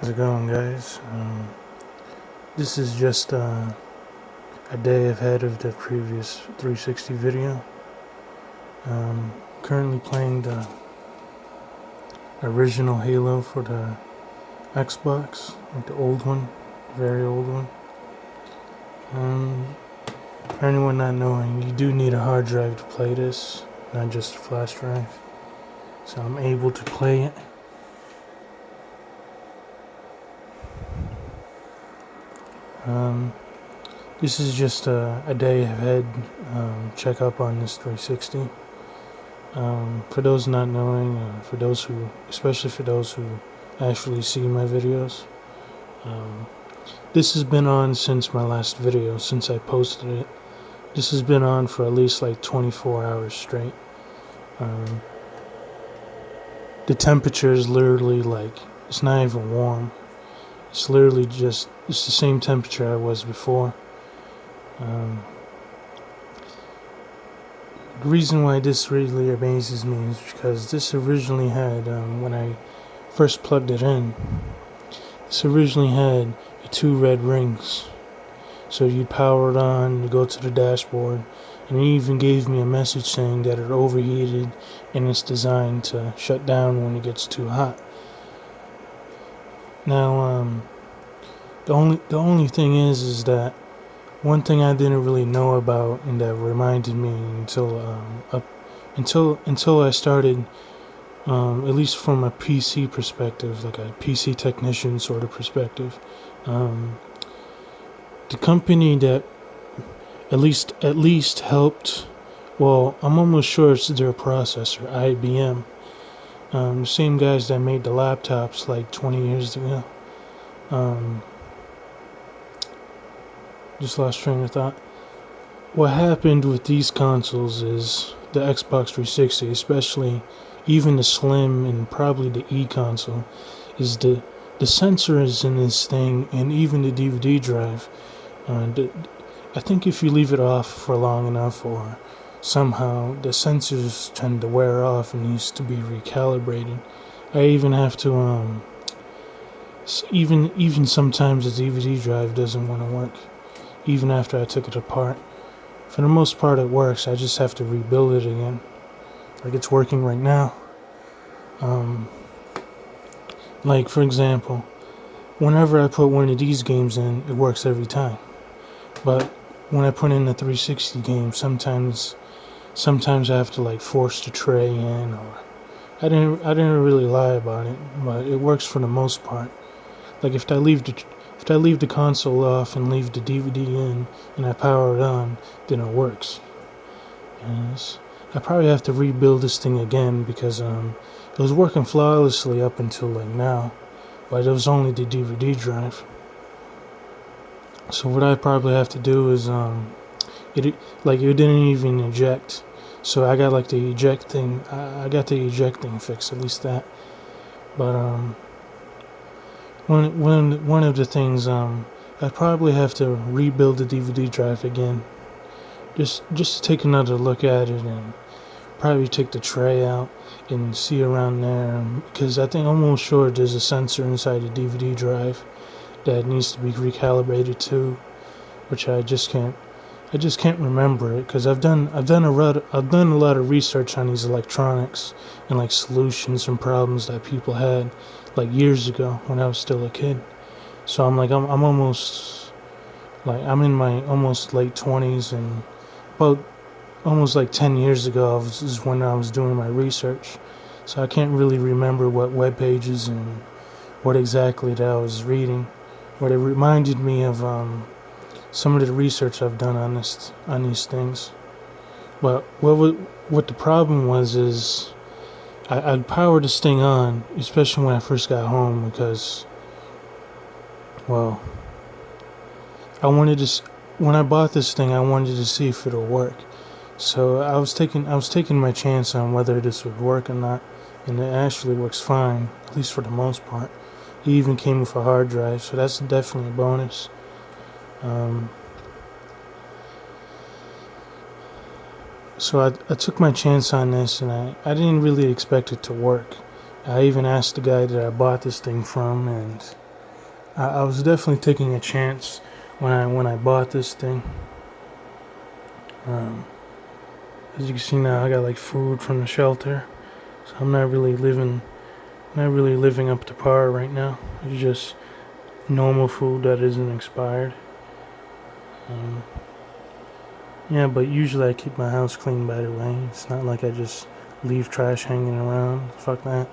How's it going, guys? This is just a day ahead of the previous 360 video. Currently playing the original Halo for the Xbox, like the old one, very old one. For anyone not knowing, you do need a hard drive to play this, not just a flash drive. So I'm able to play it. This is just a day ahead checkup on this 360. For those not knowing, especially for those who actually see my videos, this has been on since my last video, since I posted it. This has been on for at least like 24 hours straight. The temperature is literally it's not even warm. It's literally it's the same temperature I was before. The reason why this really amazes me is because this originally had, when I first plugged it in, this originally had 2 red rings. So you power it on, you go to the dashboard, and it even gave me a message saying that it overheated and it's designed to shut down when it gets too hot. Now, the only thing is that one thing I didn't really know about, and that reminded me until I started, at least from a PC perspective, like a PC technician sort of perspective, the company that at least helped. Well, I'm almost sure it's their processor, IBM. The same guys that made the laptops like 20 years ago. Just lost train of thought. What happened with these consoles is the Xbox 360, especially even the Slim and probably the E console, is the sensors in this thing, and even the DVD drive. I think if you leave it off for long enough, or somehow the sensors tend to wear off and needs to be recalibrated. I even have to even sometimes the DVD drive doesn't want to work, even after I took it apart. For the most part it works. I just have to rebuild it again. Like it's working right now. Like for example, whenever I put one of these games in, it works every time. But when I put in the 360 game, sometimes I have to force the tray in, or I didn't really lie about it, but it works for the most part. Like if I leave the console off and leave the DVD in and I power it on, then it works. Yes. I probably have to rebuild this thing again because it was working flawlessly up until now, but it was only the DVD drive. So what I probably have to do is it didn't even eject. So I got the eject thing. I got the eject thing fixed, at least that. But one of the things I probably have to rebuild the DVD drive again. Just take another look at it and probably take the tray out and see around there, because I'm almost sure there's a sensor inside the DVD drive that needs to be recalibrated too, which I just can't remember it, because I've done a lot of research on these electronics and solutions and problems that people had years ago when I was still a kid. So I'm almost I'm in my almost late 20s, and about almost 10 years ago is when I was doing my research. So I can't really remember what web pages and what exactly that I was reading. But it reminded me of some of the research I've done on these things. But what the problem was is I'd power this thing on, especially when I first got home, because, well, when I bought this thing, I wanted to see if it'll work. So I was taking my chance on whether this would work or not, and it actually works fine, at least for the most part. It even came with a hard drive, so that's definitely a bonus. So I took my chance on this, and I didn't really expect it to work. I even asked the guy that I bought this thing from, and I was definitely taking a chance when I bought this thing. Um, as you can see now, I got like food from the shelter, so I'm not really living up to par right now. It's just normal food that isn't expired. Um, yeah, but usually I keep my house clean, by the way. It's not like I just leave trash hanging around. Fuck that.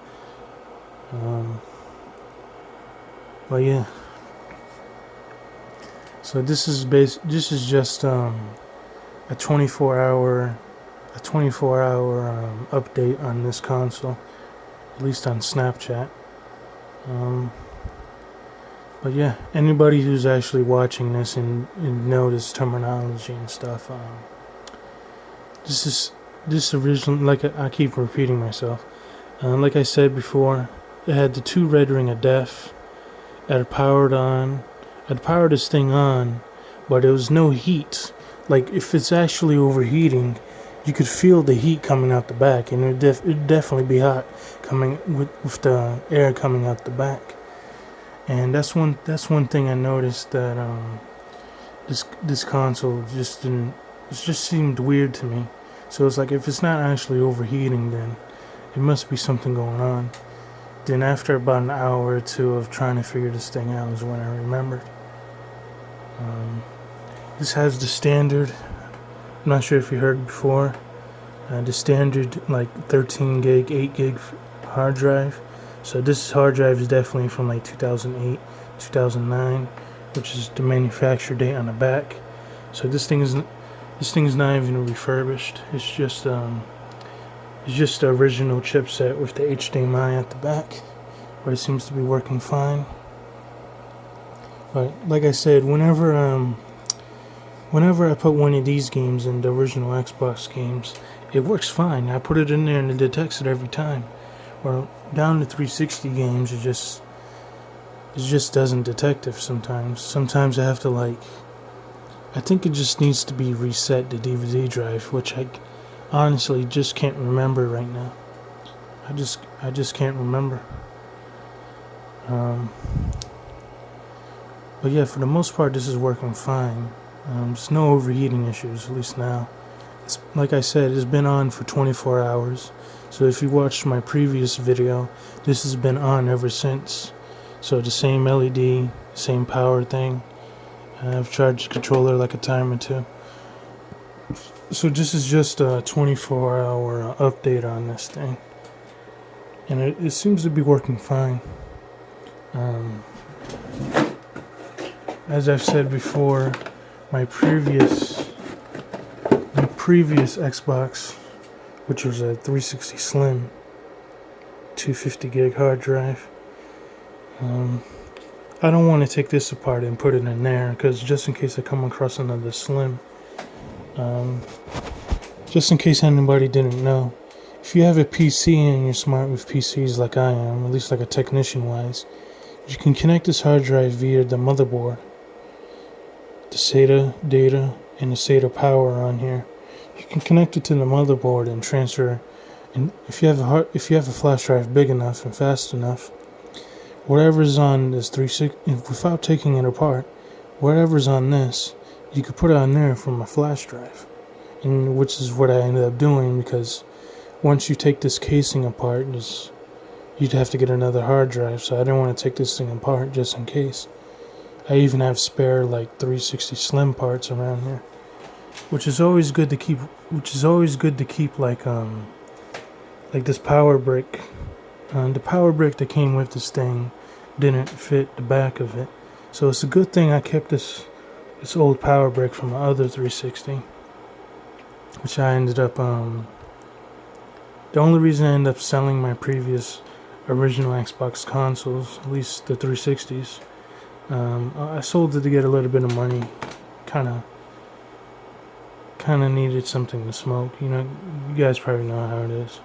But yeah. So this is just a 24-hour update on this console, at least on Snapchat. But yeah, anybody who's actually watching this and know this terminology and stuff, this original, like I keep repeating myself. Like I said before, it had the 2 red ring of death. I'd powered this thing on, but there was no heat. Like if it's actually overheating, you could feel the heat coming out the back, and it'd definitely be hot coming with the air coming out the back. And that's one thing I noticed, that this console just seemed weird to me. So it's like, if it's not actually overheating, then it must be something going on. Then after about an hour or two of trying to figure this thing out is when I remembered. This has the standard, I'm not sure if you heard before, the standard like 13 gig, 8 gig hard drive. So this hard drive is definitely from like 2008, 2009, which is the manufacture date on the back. So this thing is not even refurbished. It's just the original chipset with the HDMI at the back, but it seems to be working fine. But like I said, whenever I put one of these games in, the original Xbox games, it works fine. I put it in there and it detects it every time. Well, down to 360 games, it just doesn't detect it sometimes. Sometimes I have to I think it just needs to be reset, the DVD drive, which I honestly just can't remember right now. I just can't remember. But yeah, for the most part, this is working fine. There's no overheating issues, at least now. It's, like I said, it's been on for 24 hours. So if you watched my previous video, this has been on ever since. So the same LED, same power thing. I've charged the controller like a time or two. So this is just a 24-hour update on this thing. And it seems to be working fine. As I've said before, my previous Xbox, which was a 360 Slim, 250 gig hard drive. I don't want to take this apart and put it in there, because just in case I come across another Slim. Just in case anybody didn't know, if you have a PC and you're smart with PCs like I am, at least like a technician wise, you can connect this hard drive via the motherboard, the SATA data, and the SATA power on here. You can connect it to the motherboard and transfer. And if you have a flash drive big enough and fast enough, whatever's on this 360, without taking it apart, whatever's on this, you could put it on there from a flash drive, and which is what I ended up doing, because once you take this casing apart, you'd have to get another hard drive. So I didn't want to take this thing apart just in case. I even have spare like 360 Slim parts around here, which is always good to keep. Like this power brick. The power brick that came with this thing didn't fit the back of it, so it's a good thing I kept this old power brick from my other 360, which I ended up. The only reason I ended up selling my previous original Xbox consoles, at least the 360s, I sold it to get a little bit of money. Kind of needed something to smoke. You guys probably know how it is.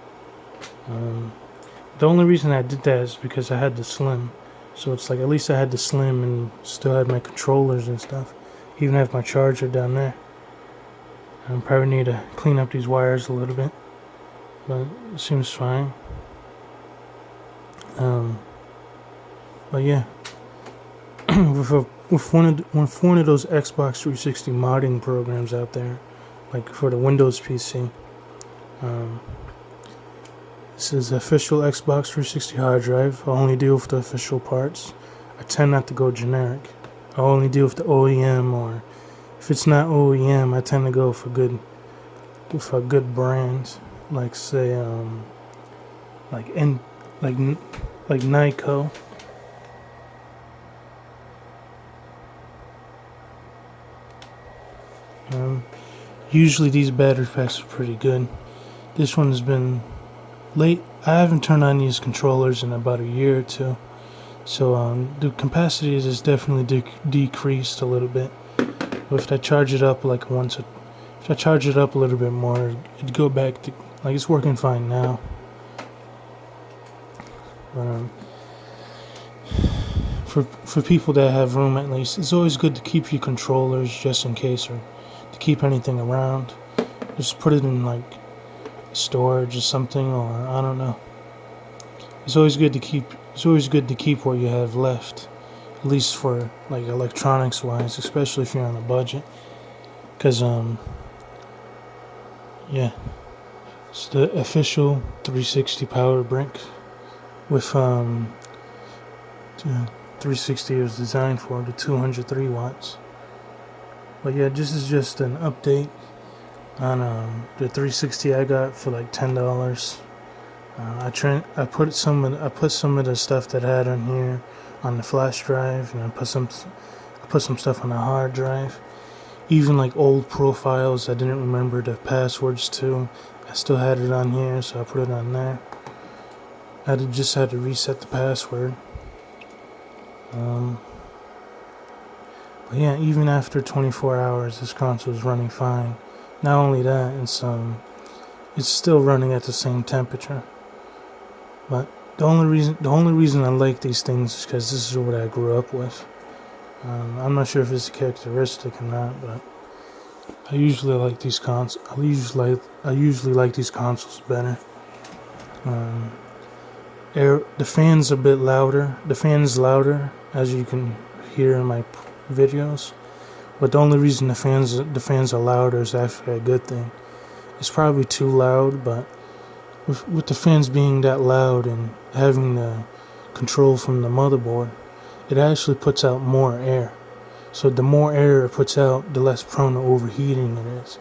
The only reason I did that is because I had the Slim. So it's like, at least I had the Slim and still had my controllers and stuff. Even have my charger down there. I probably need to clean up these wires a little bit, but it seems fine. But yeah. with one of those Xbox 360 modding programs out there, like for the Windows PC. Um, this is the official Xbox 360 hard drive. I only deal with the official parts. I tend not to go generic. I only deal with the OEM, or if it's not OEM, I tend to go for a good brand, like say like Nyko. Usually these battery packs are pretty good. This one's been late. I haven't turned on these controllers in about a year or two, so the capacity is definitely decreased a little bit. But if I charge it up if I charge it up a little bit more, it'd go back to like it's working fine now. But for people that have room, at least, it's always good to keep your controllers just in case, or to keep anything around. Just put it in like storage or something, or I don't know. It's always good to keep what you have left, at least for like electronics wise, especially if you're on a budget. Cause yeah, it's the official 360 power brick with 360 was designed for the 203 watts. But yeah, this is just an update on the 360 I got for like $10. I put some of the stuff that I had on here on the flash drive, and I put some stuff on the hard drive. Even like old profiles I didn't remember the passwords to, I still had it on here, so I put it on there. I just had to reset the password. But yeah, even after 24 hours, this console is running fine. Not only that, it's still running at the same temperature. But the only reason I like these things is because this is what I grew up with. I'm not sure if it's a characteristic or not, but I usually like these consoles. I usually like these consoles better. The fan's a bit louder. The fan's louder, as you can hear in my videos. But the only reason the fans are louder is actually a good thing. It's probably too loud, but with the fans being that loud and having the control from the motherboard, it actually puts out more air. So the more air it puts out, the less prone to overheating it is.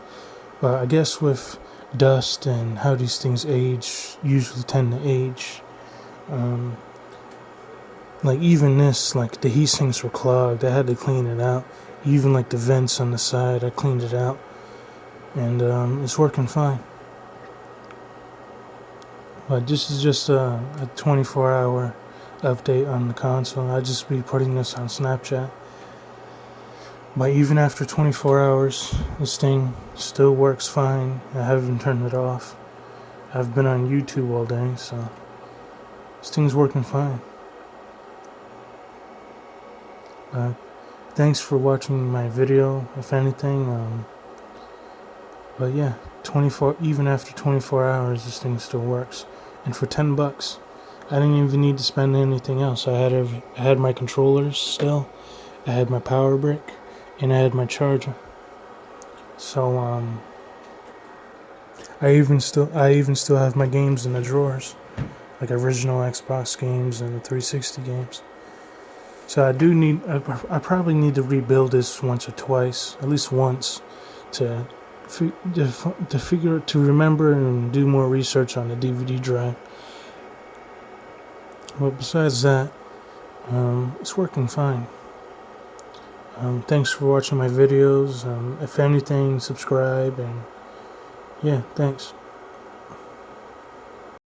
But I guess with dust and how these things usually tend to age, like even this, like the heat sinks were clogged. I had to clean it out. Even like the vents on the side, I cleaned it out, and it's working fine. But this is just a 24-hour update on the console. I just be putting this on Snapchat. But even after 24 hours, this thing still works fine. I haven't turned it off. I've been on YouTube all day, so this thing's working fine. Thanks for watching my video, if anything. But yeah, even after 24 hours, this thing still works. And for $10, I didn't even need to spend anything else. I had my controllers still, I had my power brick, and I had my charger. So I even still have my games in the drawers, like original Xbox games and the 360 games. So I probably need to rebuild this once or twice, at least once, to remember and do more research on the DVD drive. But besides that, it's working fine. Thanks for watching my videos. If anything, subscribe, and yeah, thanks.